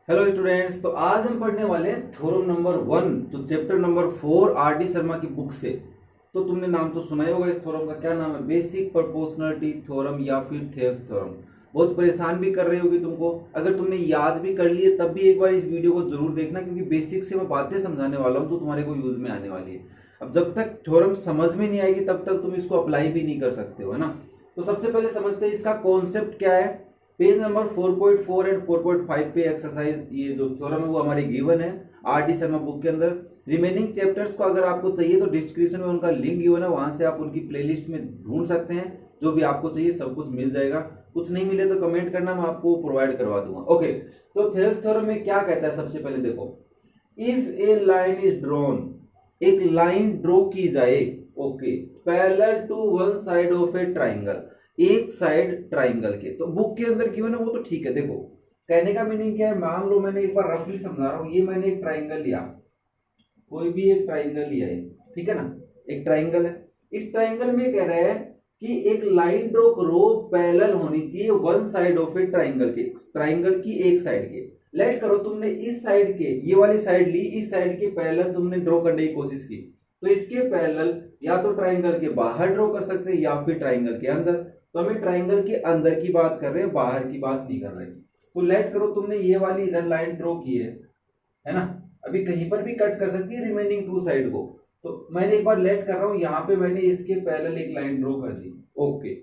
Hello students. तो आज हम पढ़ने वाले हैं थ्योरम नंबर 1 तो chapter number 4 R D Sharma की बुक से। तो तुमने नाम तो सुना ही होगा इस थ्योरम का। क्या नाम है? बेसिक प्रोपोर्शनलिटी थ्योरम या फिर थेव्स थ्योरम। बहुत परेशान भी कर रही होगी तुमको। अगर तुमने याद भी कर लिए तब भी एक बार इस वीडियो को जरूर देखना, क्योंकि बेसिक से मैं बातें समझाने वाला हूँ तो तुम्हारे को यूज में आने वाली है। अब जब तक थ्योरम समझ में नहीं आएगी तब तक तुम इसको अप्लाई भी नहीं कर सकते हो, है ना। तो सबसे पहले समझते हैं इसका कॉन्सेप्ट क्या है। पेज नंबर 4.4 एंड 4.5 पे एक्सरसाइज ये जो थ्योरम है वो हमारे गिवन है आर डी शर्मा बुक के अंदर। रिमेनिंग चैप्टर्स को अगर आपको चाहिए तो डिस्क्रिप्शन में उनका लिंक गिवन है, वहां से आप उनकी प्लेलिस्ट में ढूंढ सकते हैं। जो भी आपको चाहिए सब कुछ मिल जाएगा। कुछ नहीं मिले तो कमेंट करना, मैं आपको प्रोवाइड करवा दूंगा। ओके, तो थेल्स थ्योरम में क्या कहता है? सबसे पहले देखो, if a line is drawn, एक लाइन ड्रॉ की जाए, okay, parallel to one side of a triangle, एक साइड ट्राइंगल के। तो बुक के अंदर गिवन है वो तो ठीक है। देखो कहने का मीनिंग क्या है, मान लो मैंने एक बार रफली समझा रहा हूं, ये मैंने एक ट्राइंगल लिया, कोई भी एक ट्राइंगल लिया है, ठीक है ना। एक ट्राइंगल है, इस ट्राइंगल में कह रहे हैं कि एक लाइन ड्रॉ करो, पैरेलल होनी चाहिए one side of a triangle के, ट्राइंगल की एक साइड के। लेट करो तुमने इस साइड के, ये वाली साइड ली, इस साइड के पैरेलल तुमने ड्रॉ करने की कोशिश की, तो इसके पैरेलल या तो ट्राइंगल के बाहर ड्रॉ कर सकते हैं या फिर ट्राइंगल के अंदर। तो हमें ट्राइंगल के अंदर की बात कर रहे हैं, बाहर की बात नहीं कर रहे। तो लेट करो तुमने ये वाली इधर लाइन ड्रॉ की है ना। अभी कहीं पर भी कट कर सकती है रिमेनिंग टू साइड को। तो मैंने एक बार लेट कर रहा हूं, यहां पे मैंने इसके पैरेलल एक लाइन ड्रॉ कर दी, okay.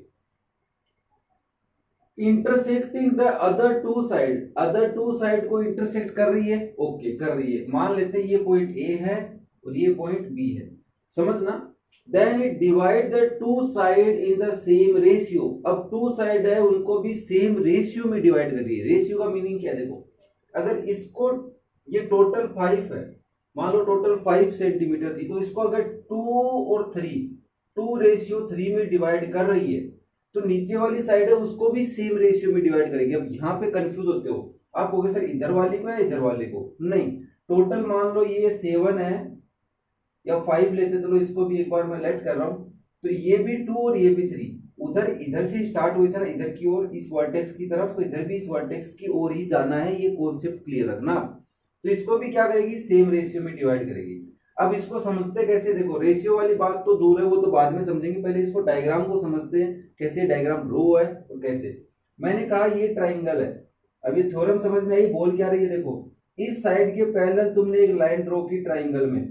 Intersecting the other two side को इंटरसेक्ट कर रही है, ओके कर रही है। मान लेते हैं ये पॉइंट ए है और ये पॉइंट बी है, समझना। Then it divide the two side in the same ratio. अब टू साइड है उनको भी सेम रेशियो में डिवाइड कर रही है। रेशियो का मीनिंग क्या है? देखो अगर इसको, ये टोटल 5 है, मान लो टोटल 5 सेंटीमीटर थी, तो इसको अगर 2 और 3, 2:3 में डिवाइड कर रही है, तो नीचे वाली साइड है उसको भी सेम रेशियो में डिवाइड करेगी। अब यहाँ पे कंफ्यूज होते हो आप, कहोगे सर इधर वाले को या इधर वाले को? नहीं, टोटल मान लो ये 7 है या 5 लेते, चलो इसको भी एक बार मैं लेट कर रहा हूं, तो ये भी 2 और ये भी 3। उधर इधर से स्टार्ट हुई था ना, इधर की ओर इस वर्टेक्स की तरफ, तो इधर भी इस वर्टेक्स की ओर ही जाना है। ये कॉन्सेप्ट क्लियर रखना। तो इसको भी क्या करेगी? सेम रेशियो में डिवाइड करेगी। अब इसको समझते कैसे? देखो रेशियो वाली बात तो दूर है, वो तो बाद में समझेंगे, पहले इसको डायग्राम को समझते हैं, कैसे डायग्राम ड्रॉ है और कैसे। मैंने कहा ये ट्राइंगल है। अब ये थ्योरम समझ में आई, बोल क्या रही है? देखो इस साइड के पैरेलल तुमने एक लाइन ड्रॉ की ट्राइंगल में।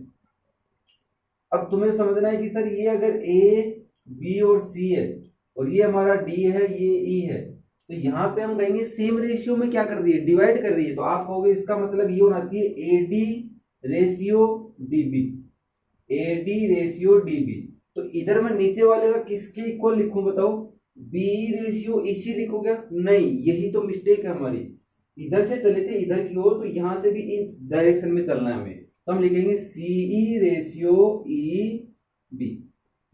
अब तुम्हें समझना है कि सर ये अगर ए बी और सी है और ये हमारा डी है, ये ई है, तो यहाँ पे हम कहेंगे सेम रेशियो में क्या कर रही है? डिवाइड कर रही है। तो आप कहोगे इसका मतलब ये होना चाहिए AD ratio DB, AD ratio DB. तो इधर मैं नीचे वाले का किसके इक्वल लिखूं बताओ? बी रेशियो इसी लिखू क्या? नहीं, यही तो मिस्टेक है हमारी। इधर से चले थे इधर की ओर, तो यहां से भी इस डायरेक्शन में चलना है हमें, तो हम लिखेंगे सीई रेशियो ई बी।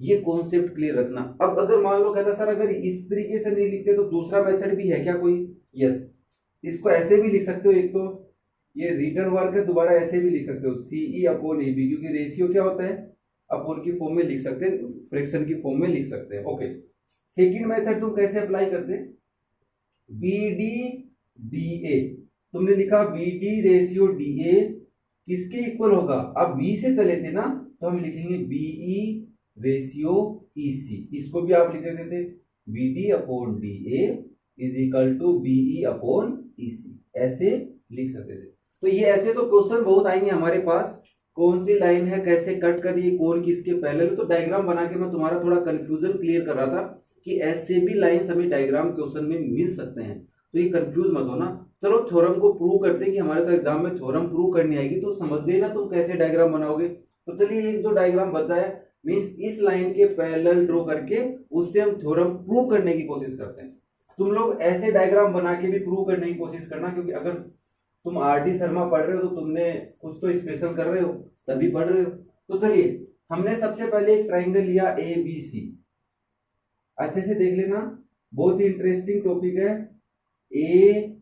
ये कॉन्सेप्ट क्लियर रखना। अब अगर मान लो कहता सर अगर इस तरीके से नहीं लिखते तो दूसरा मेथड भी है क्या कोई? यस, इसको ऐसे भी लिख सकते हो। एक तो ये रिटर्न वर्क है, दोबारा ऐसे भी लिख सकते हो, सीई अपॉन ए बी, क्योंकि रेशियो क्या होता है? अपॉन की फॉर्म में लिख सकते हैं, फ्रैक्शन की फॉर्म में लिख सकते हैं। ओके, सेकेंड मेथड तुम कैसे अप्लाई करते हैं? बी डी डी ए, तुमने लिखा B D ratio D A किसके इक्वल होगा? अब बी से चले थे ना, तो हम लिखेंगे बीई रेशियो ईसी। इसको भी आप लिख सकते थे B D upon D A is equal to BE upon EC, ऐसे लिख सकते थे। तो ये ऐसे तो क्वेश्चन बहुत आएंगे हमारे पास, कौन सी लाइन है, कैसे कट करिए, कौन किसके पैरेलल। तो डायग्राम बना के मैं तुम्हारा थोड़ा कंफ्यूजन क्लियर कर रहा था कि ऐसे भी लाइंस हमें डायग्राम क्वेश्चन में मिल सकते हैं, तो ये कंफ्यूज मत होना। चलो थ्योरम को प्रूव करते हैं कि हमारे तो एग्जाम में थ्योरम प्रूव करनी आएगी, तो समझ गए ना तुम कैसे डायग्राम बनाओगे। तो चलिए एक जो डायग्राम बचा है, मींस इस लाइन के पैरेलल ड्रॉ करके उससे हम थ्योरम प्रूव करने की कोशिश करते हैं। तुम लोग ऐसे डायग्राम बना के भी प्रूव करने की कोशिश करना, क्योंकि अगर तुम आर डी शर्मा पढ़ रहे हो तो तुमने कुछ तो स्पेशल कर रहे हो, तभी पढ़ रहे हो। तो चलिए हमने सबसे पहले एक ट्राइंगल लिया ए बी सी, अच्छे से देख लेना, बहुत ही इंटरेस्टिंग टॉपिक है। ए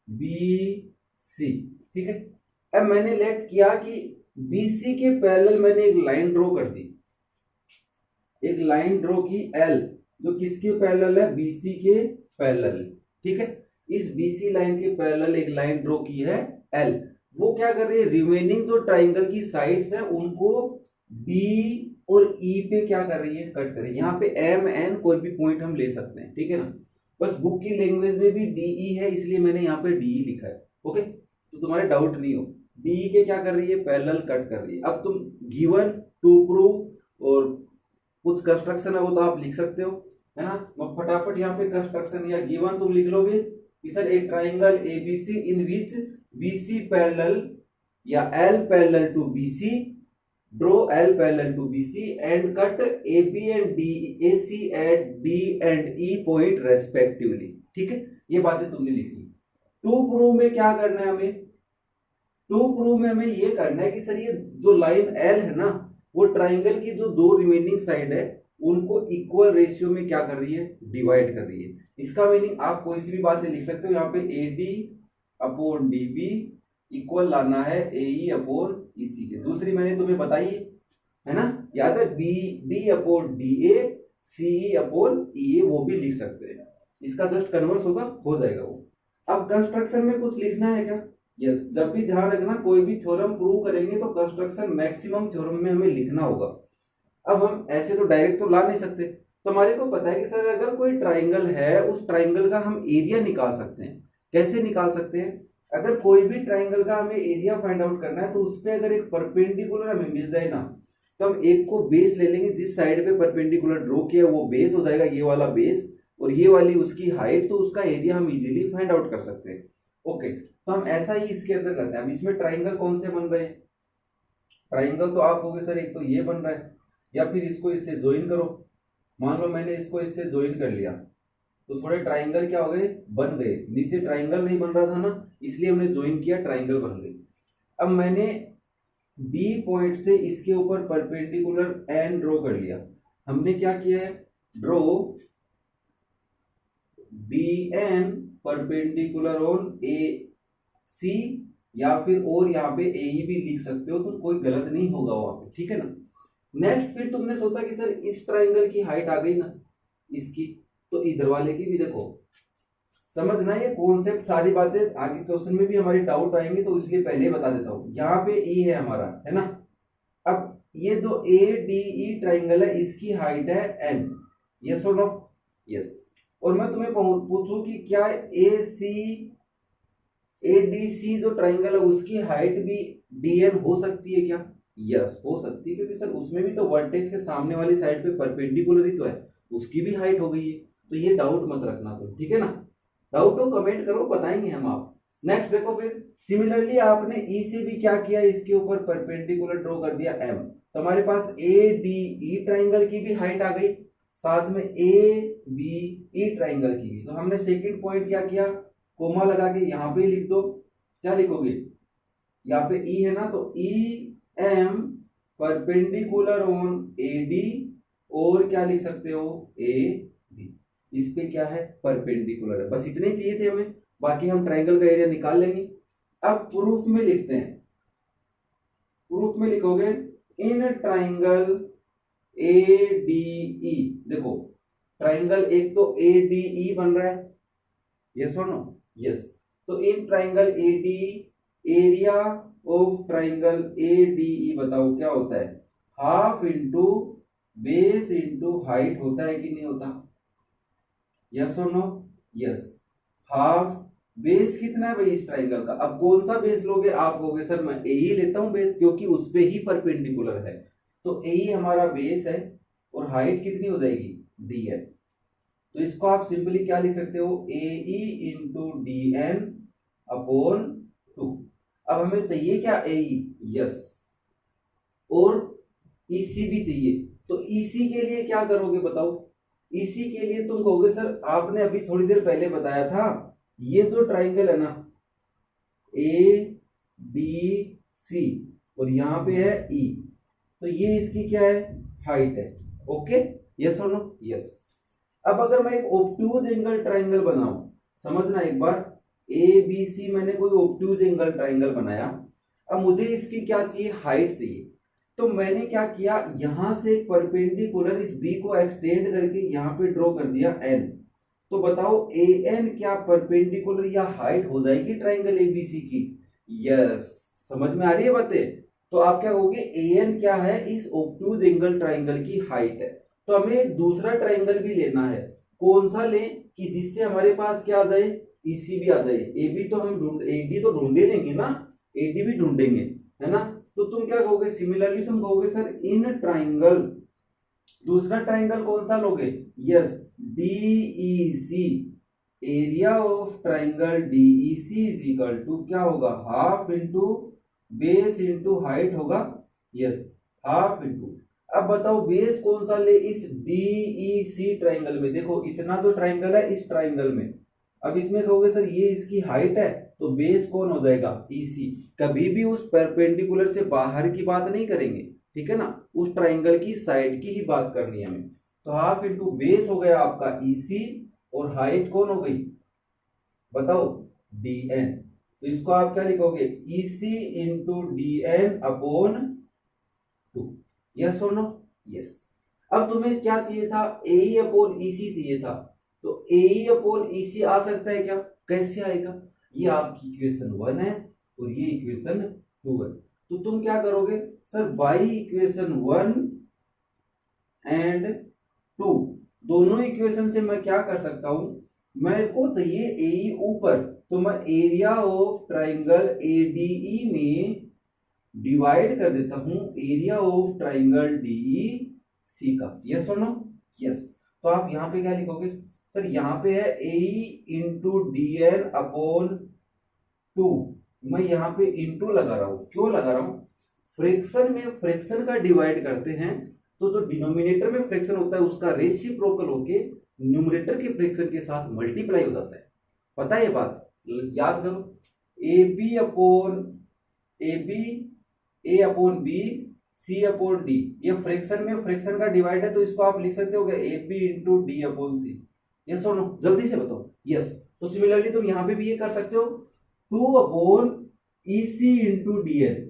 बी सी, ठीक है। अब मैंने लेट किया कि बीसी के पैरेलल मैंने एक लाइन ड्रॉ कर दी, एक लाइन ड्रॉ की एल, जो किसके पैरेलल है? बीसी के पैरेलल, ठीक है। इस बीसी लाइन के पैरेलल एक लाइन ड्रॉ की है एल। वो क्या कर रही है, रिमेनिंग जो ट्राइंगल की साइड्स है उनको डी और ई पे क्या कर रही है, कट कर रही है। यहाँ पे एम एन कोई भी पॉइंट हम ले सकते हैं, ठीक है ना। बस बुक की लैंग्वेज में भी डीई है, इसलिए मैंने यहाँ पे डीई लिखा है। ओके, तो तुम्हारे डाउट नहीं हो। डीई के क्या कर रही है, पैरेलल कट कर रही है। अब तुम गिवन टू प्रूव और कुछ कंस्ट्रक्शन है वो तो आप लिख सकते हो, है ना। मैं फटाफट यहाँ पे कंस्ट्रक्शन या गिवन तुम लिख लोगे कि sir a triangle ABC in which BC parallel या L parallel to BC, draw L parallel to BC and cut AB and D AC at D and E point respectively. ठीक है, ये बातें तुमने लिखी। टू प्रूव में क्या करना है हमें, टू प्रूव में हमें ये करना है कि सर ये जो लाइन एल है ना, वो ट्राइंगल की जो दो रिमेनिंग साइड है उनको इक्वल रेशियो में क्या कर रही है, डिवाइड कर रही है। इसका मीनिंग आप कोई सी भी बात से लिख सकते हो। यहाँ पे A D upon D B equal लाना है ए ई अपॉन ई सी के। दूसरी मैंने तुम्हें बताई है ना, याद है, B D upon D A C E upon E A, वो भी लिख सकते हैं। इसका जस्ट कन्वर्स होगा, हो जाएगा वो। अब कंस्ट्रक्शन में कुछ लिखना है क्या, यस। जब भी ध्यान रखना, कोई भी थ्योरम प्रूव करेंगे तो कंस्ट्रक्शन मैक्सिमम थ्योरम में हमें लिखना होगा। अब हम ऐसे तो डायरेक्ट तो ला नहीं सकते, तो हमारे को पता है कि सर अगर कोई ट्राइंगल है, उस ट्राइंगल का हम एरिया निकाल सकते हैं। कैसे निकाल सकते हैं, अगर कोई भी ट्राइंगल का हमें एरिया फाइंड आउट करना है तो उस पर अगर एक परपेंडिकुलर हमें मिल जाए ना, तो हम एक को बेस ले लेंगे, जिस साइड पे परपेंडिकुलर ड्रॉ किया वो बेस हो जाएगा, ये वाला बेस, और ये वाली उसकी हाइट, तो उसका एरिया हम इजीली फाइंड आउट कर सकते हैं। ओके, तो हम ऐसा ही इसके अंदर करते हैं। अब इसमें ट्राइंगल कौन से बन रहे हैं, ट्राइंगल तो आप होगे सर एक तो ये बन रहा है, या फिर इसको इससे ज्वाइन करो। मान लो मैंने इसको इससे ज्वाइन कर लिया, तो थोड़े ट्राइंगल क्या हो गए, बन गए। नीचे ट्राइंगल नहीं बन रहा था ना, इसलिए हमने ज्वाइन किया, ट्राइंगल बन गई। अब मैंने बी पॉइंट से इसके ऊपर परपेंडिकुलर एन ड्रॉ कर लिया। हमने क्या किया है, draw B N perpendicular on A C, या फिर और यहाँ पे ए भी लिख सकते हो, तो कोई गलत नहीं होगा वहां पे, ठीक है ना। नेक्स्ट फिर तुमने सोचा कि सर इस ट्राइंगल की हाइट आ गई ना इसकी, तो इधर वाले की भी देखो। समझना ये कॉन्सेप्ट, सारी बातें आगे क्वेश्चन में भी हमारी डाउट आएंगे, तो इसलिए पहले बता देता हूं। यहाँ पे ई है हमारा, है ना। अब ये जो ए डी ई ट्राइंगल है, इसकी हाइट है एन, यस और नो, यस। और मैं तुम्हें पूछूं कि क्या ए सी ए डी सी जो ट्राइंगल है उसकी हाइट भी डी एन हो सकती है क्या, यस हो सकती है, क्योंकि सर उसमें भी तो वर्टेक्स से सामने वाली साइड पे परपेंडिकुलर ही तो है, उसकी भी हाइट हो गई है। तो ये डाउट मत रखना तुम, ठीक है ना। डाउट हो कमेंट करो, बताएंगे हम आप। नेक्स्ट देखो, फिर सिमिलरली आपने ई से भी क्या किया, इसके ऊपर परपेंडिकुलर ड्रॉ कर दिया एम, तो हमारे पास ए डी ई ट्राइंगल की भी हाइट आ गई, साथ में ए बी ई ट्राइंगल की भी। तो हमने सेकंड पॉइंट क्या किया, कोमा लगा के यहाँ पे लिख दो। क्या लिखोगे, यहाँ पे ई है ना, तो E M perpendicular on A D, और क्या लिख सकते हो, ए बी, इस पे क्या है, परपेंडिकुलर है। बस इतने चाहिए थे हमें, बाकी हम ट्राइंगल का एरिया निकाल लेंगे। अब प्रूफ में लिखते हैं। प्रूफ में लिखोगे in triangle A D E, देखो ट्राइंगल एक तो ए डी ई बन रहा है, यस और नो, यस। तो in triangle A D, area of triangle A D E बताओ क्या होता है, half into base into height होता है कि नहीं होता, यस और नो, यस। हाफ बेस कितना है भाई इस ट्राइंगल का। अब कौन सा बेस लोगे, आप कहोगे सर मैं ए ही लेता हूं बेस, क्योंकि उस पे ही परपेंडिकुलर है, तो ए ही हमारा बेस है, और हाइट कितनी हो जाएगी, डी एन। तो इसको आप सिंपली क्या लिख सकते हो, A E into D N upon 2। अब हमें चाहिए क्या, ए ई, यस, और ईसी भी चाहिए। तो ईसी के लिए क्या करोगे बताओ, ईसी के लिए तुम कहोगे सर आपने अभी थोड़ी देर पहले बताया था, ये जो ट्राइंगल है ना ए बी सी, और यहाँ पे है ई, तो ये इसकी क्या है, हाइट है। ओके, यस और नो, यस। अब अगर मैं एक ऑब्ट्यूज एंगल ट्राइंगल बनाऊं, समझना एक बार, ए बी सी मैंने कोई ऑब्ट्यूज एंगल ट्राइंगल बनाया। अब मुझे इसकी क्या चाहिए, हाइट चाहिए। तो मैंने क्या किया, यहां से परपेंडिकुलर इस बी को एक्सटेंड करके यहां पे ड्रॉ कर दिया एन। तो बताओ ए एन क्या परपेंडिकुलर या हाइट हो जाएगी ट्राइंगल एबीसी की? यस, समझ में आ रही है बातें? तो आप क्या कहोगे, ए एन क्या है, इस ऑब्टूज एंगल ट्राइंगल की हाइट है। तो हमें दूसरा ट्राइंगल भी लेना है, कौन सा लें कि जिससे हमारे पास क्या आ जाए, ईसी भी आ जाए। ए बी तो हम ढूंढ, एडी तो ढूंढे लेंगे ना, एडी भी ढूंढेंगे, है ना। तो तुम क्या कहोगे, सिमिलरली तुम कहोगे सर इन ट्राइंगल, दूसरा ट्राइंगल कौन सा लोगे, yes DEC, area of triangle DEC is equal to क्या होगा, half into base into height होगा, यस हाफ इंटू। अब बताओ बेस कौन सा ले इस डीईसी ट्राइंगल में, देखो इतना तो ट्राइंगल है इस ट्राइंगल में, अब इसमें कहोगे सर ये इसकी हाइट है, तो बेस कौन हो जाएगा, ईसी। कभी भी उस परपेंडिकुलर से बाहर की बात नहीं करेंगे, ठीक है ना, उस ट्राइंगल की साइड की ही बात करनी है हमें। तो हाफ इंटू बेस हो गया आपका ईसी, और हाइट कौन हो गई बताओ, dn। तो इसको आप क्या लिखोगे, EC into dn upon 2। Yes और नो, यस। अब तुम्हें क्या चाहिए था, ए अपॉन ईसी चाहिए था। तो ए अपॉन ईसी आ सकता है क्या, कैसे आएगा, ये आपकी इक्वेशन 1 है और ये इक्वेशन 2 है। तो तुम क्या करोगे सर, बाई इक्वेशन 1 एंड 2, दोनों इक्वेशन से मैं क्या कर सकता हूं, मेरे को चाहिए ए ऊपर, तो मैं एरिया ऑफ ट्राइंगल एडीई में डिवाइड कर देता हूं एरिया ऑफ ट्राइंगल डीईसी का। यस और नो, यस। तो आप यहां पे क्या लिखोगे सर, यहां पे है ए इंटू डी एन अपॉन 2, मैं यहां पे इंटू लगा रहा हूं, क्यों लगा रहा हूं, फ्रैक्शन में फ्रैक्शन का डिवाइड करते हैं तो जो डिनोमिनेटर में फ्रैक्शन होता है उसका रेसिप्रोकल होके न्यूमरेटर के फ्रैक्शन के साथ मल्टीप्लाई हो जाता है, पता है ये बात, याद करो। A B upon A B, A upon B, C upon D, ये फ्रैक्शन में फ्रैक्शन का डिवाइड है, तो इसको आप लिख सकते हो A B into D upon C. Yes और नो, जल्दी से बताओ, यस। तो सिमिलरली तुम यहां पे भी ये कर सकते हो, 2 अपॉन ई सी इंटू डी एन।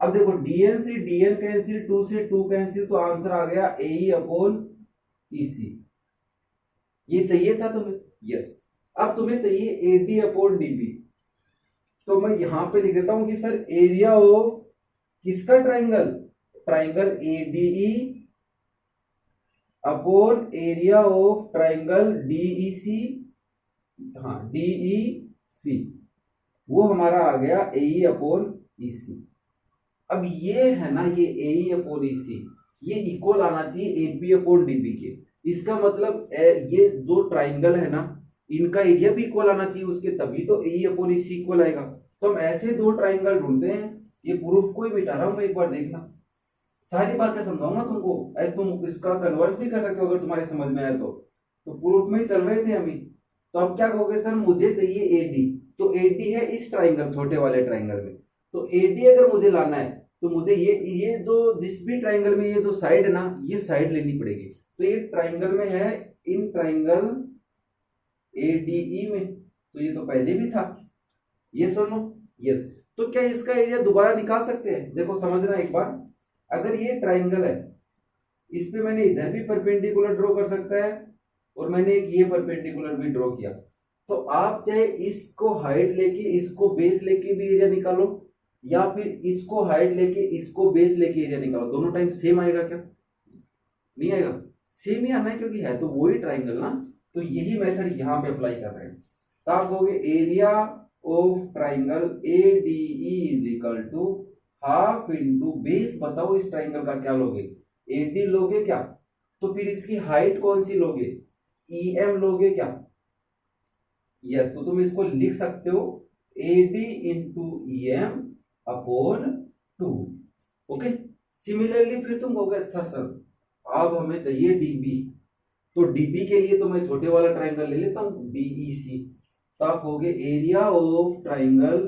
अब देखो dn से dn कैंसिल, 2 से 2 कैंसिल, तो आंसर आ गया ए अपॉन ईसी। ये चाहिए था तुम्हें, यस। अब तुम्हें चाहिए एडी अपॉन डीबी, तो मैं यहां पे लिख देता हूं कि सर एरिया ऑफ किसका triangle, triangle ADE upon area of triangle DEC, हाँ डीईसी, वो हमारा आ गया ए अपॉन ईसी। अब ये है ना, ये ए अपॉन ईसी, ये इक्वल आना चाहिए ए बी अपॉन डीबी के। इसका मतलब ये जो ट्राइंगल है ना, इनका एरिया भी इक्वल आना चाहिए उसके, तभी तो ए अपॉन ईसी इक्वल आएगा। तो हम ऐसे दो ट्राइंगल ढूंढते हैं, ये प्रूफ को ही मिटा रहा हूं मैं, एक बार देखना, सारी बातें समझाऊंगा तुमको, ऐसे तुम इसका कन्वर्स भी कर सकते हो अगर तुम्हारे समझ में आए तो प्रूफ में ही चल रहे थे हम ही। तो अब क्या कहोगे सर, मुझे चाहिए एडी, तो एडी है इस ट्राइंगल, छोटे वाले ट्राइंगल में, तो एडी अगर मुझे लाना है तो मुझे ये जो जिस भी ट्राइंगल में ये जो साइड है ना, ये साइड लेनी पड़ेगी। तो ये ट्राइंगल में है, इन ट्राइंगल एडीई में, तो ये तो पहले भी था, ये सुनो, यस। तो क्या इसका एरिया दोबारा निकाल सकते हैं, देखो समझना एक बार, अगर ये ट्राइंगल है, इस पे मैंने इधर भी परपेंडिकुलर ड्रॉ कर सकता है, और मैंने एक ये परपेंडिकुलर भी ड्रॉ किया, तो आप चाहे इसको हाइट लेके इसको बेस लेके भी एरिया निकालो, या फिर इसको हाइट लेके इसको बेस लेके एरिया निकालो, दोनों टाइम सेम आएगा क्या, नहीं आएगा, सेम ही आना है, क्योंकि है तो वही ट्राइंगल ना। तो यही मेथड यहाँ पे अप्लाई कर रहे हैं। तो आप कहोगे area of triangle ADE is equal to half into base, बताओ इस ट्राइंगल का क्या लोगे, एडी लोगे क्या, तो फिर इसकी हाइट कौन सी लोगे, ईएम लोगे क्या, यस। तो तुम इसको लिख सकते हो AD into EM upon 2, okay. Similarly फिर तुम कहोगे अच्छा सर अब हमें चाहिए डीबी, तो डीबी के लिए तो मैं छोटे वाला ट्राइंगल ले लेता हूं डीईसी, तो आप कहोगे एरिया ऑफ ट्राइंगल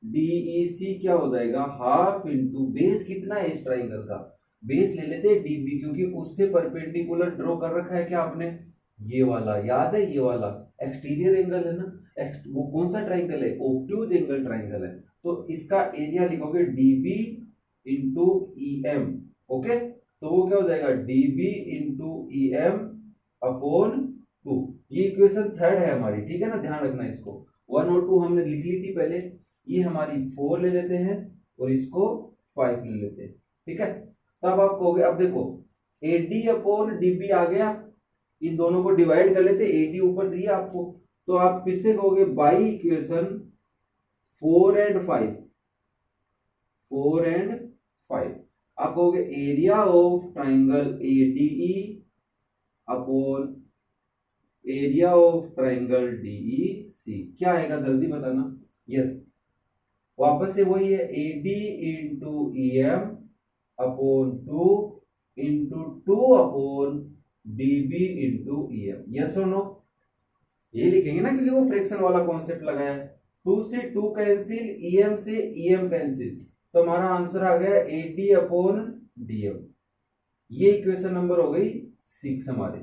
डीईसी क्या हो जाएगा, हाफ इंटू बेस कितना है इस ट्राइंगल का, बेस ले लेते हैं डीबी, क्योंकि उससे परपेंडिकुलर ड्रॉ कर रखा है क्या आपने, ये वाला याद है, ये वाला एक्सटीरियर एंगल है ना, वो कौन सा ट्राइंगल है, ऑब्ट्यूज एंगल ट्राइंगल है, तो इसका एरिया लिखोगे डीबी इंटू ईएम, ओके। तो वो क्या हो जाएगा, डीबी इंटू ईएम अपॉन 2। ये इक्वेशन थर्ड है हमारी, ठीक है ना, ध्यान रखना इसको। 1 और 2 हमने लिख ली थी पहले, ये हमारी 4 ले लेते हैं और इसको 5 ले लेते हैं, ठीक है। तब आप कहोगे, अब देखो AD अपॉन DB आ गया, इन दोनों को डिवाइड कर लेते, AD ऊपर चाहिए आपको, तो आप फिर से कहोगे बाई इक्वेशन 4 and 5, 4 and 5 आप कहोगे area of triangle ADE upon area of triangle DEC, क्या आएगा जल्दी बताना। यस, वापस से वही है, AD into EM upon 2 into 2 upon DB into EM, yes और नो, ये लिखेंगे ना क्योंकि वो फ्रैक्शन वाला कॉन्सेप्ट लगाया है। 2 से 2 कैंसिल, EM से EM कैंसिल, तो हमारा आंसर आ गया AD अपॉन DM। ये इक्वेशन नंबर हो गई 6 हमारे।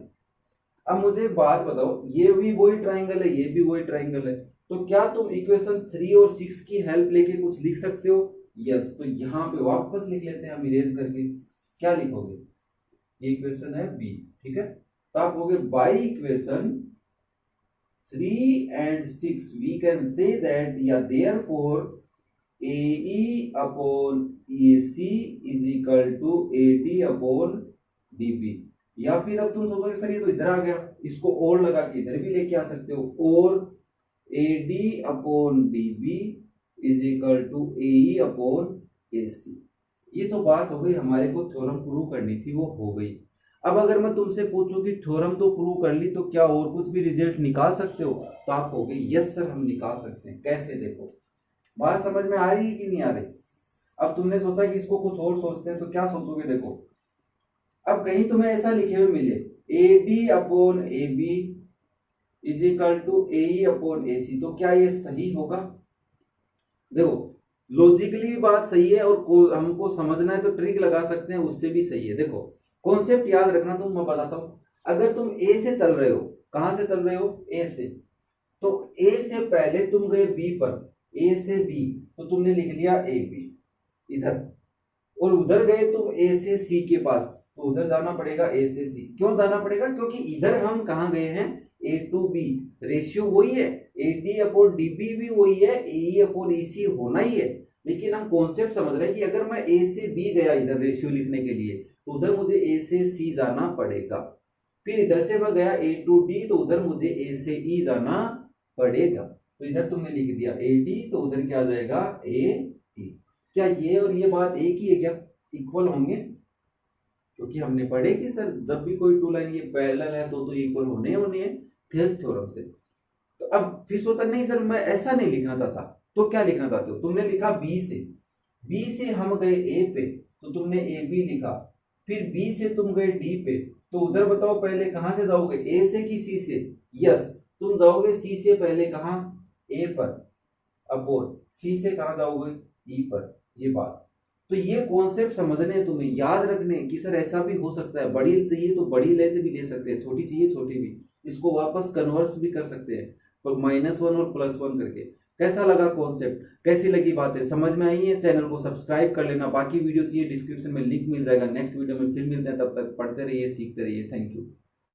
अब मुझे बात बताओ, ये भी वही ट्राइंगल है, ये भी वही ट्राइंगल है, तो क्या तुम इक्वेशन 3 और 6 की हेल्प लेके कुछ लिख सकते हो? यस, तो यहाँ पे वापस लिख लेते हैं हम इरेज करके। क्या लिखोगे? ये इक्वेशन है बी, ठीक है, तो आप कहोगे by equation 3 and 6 we can say that या therefore AE upon AC is equal to AD upon DB। या फिर अब तुम सोचोगे सर ये तो इधर आ गया, इसको और लगा के इधर भी लेके आ सकते हो, और AD upon DB is equal to AE upon AC। ये तो बात हो गई, हमारे को थ्योरम प्रूव करनी थी, वो हो गई। अब अगर मैं तुमसे पूछूं कि थ्योरम तो प्रूव कर ली, तो क्या और कुछ भी रिजल्ट निकाल सकते हो? तो आप कहोगे यस सर हम निकाल सकते हैं। कैसे? देखो, बात समझ में आ रही है कि नहीं आ रही? अब तुमने सोचा कि इसको कुछ और सोचते हैं, तो क्या सोचोगे? देखो, अब कहीं तुम्हें ऐसा लिखे हुए मिले AD upon AB is equal to AE upon AC, तो क्या ये सही होगा? देखो, लॉजिकली भी बात सही है, और हमको समझना है तो ट्रिक लगा सकते हैं, उससे भी सही है। देखो, कॉन्सेप्ट याद रखना, तुम मैं बताता हूं। अगर तुम A से चल रहे हो, कहां से चल रहे हो? A से, तो A से पहले तुम गए B पर, A से B, तो तुमने लिख लिया AB इधर, और उधर गए तुम A से C के पास, तो उधर जाना पड़ेगा A से C। क्यों जाना पड़ेगा? क्योंकि इधर हम कहां गए हैं? A to B, रेशियो वही है, AD अपॉन DB भी वही है, AE अपॉन EC होना ही है, लेकिन हम कॉन्सेप्ट समझ रहे हैं कि अगर मैं A से B गया इधर रेशियो लिखने के लिए, तो उधर मुझे A से C जाना पड़ेगा। फिर इधर से मैं गया A to D, तो उधर मुझे A से E जाना पड़ेगा। तो इधर तुमने लिख दिया AD, तो उधर क्या आ जाएगा? AE। क्या ये और ये बात एक ही है क्या? इक्वल होंगे? क्योंकि हमने पढ़े कि सर जब भी कोई टू लाइन ये पैरेलल है तो इक्वल होने हैं थेल्स थ्योरम से। तो अब फिर सोचा नहीं सर मैं ऐसा नहीं लिखना चाहता, तो क्या लिखना चाहते हो? तुमने लिखा बी से हम गए ए पे, तो तुमने ए बी लिखा, फिर बी से तुम गए डी पे, तो उधर बताओ पहले कहां से जाओगे? ए से कि सी से? यस, तुम जाओगे सी से पहले कहां? ए पर, अपॉन सी से कहां जाओगे? ई पर। ये बात, तो ये कॉन्सेप्ट समझने हैं तुम्हें, याद रखने कि सर ऐसा भी हो सकता है, बड़ी चाहिए तो बड़ी लेंथ भी ले सकते हैं, छोटी चाहिए छोटी भी, इसको वापस कन्वर्स भी कर सकते हैं, पर -1 और +1 करके। कैसा लगा कॉन्सेप्ट? कैसी लगी बातें? समझ में आई है? चैनल को सब्सक्राइब कर लेना, बाकी वीडियो चाहिए डिस्क्रिप्शन में लिंक मिल जाएगा। नेक्स्ट वीडियो में फिर मिलते हैं, तब तक पढ़ते रहिए, सीखते रहिए। Thank you.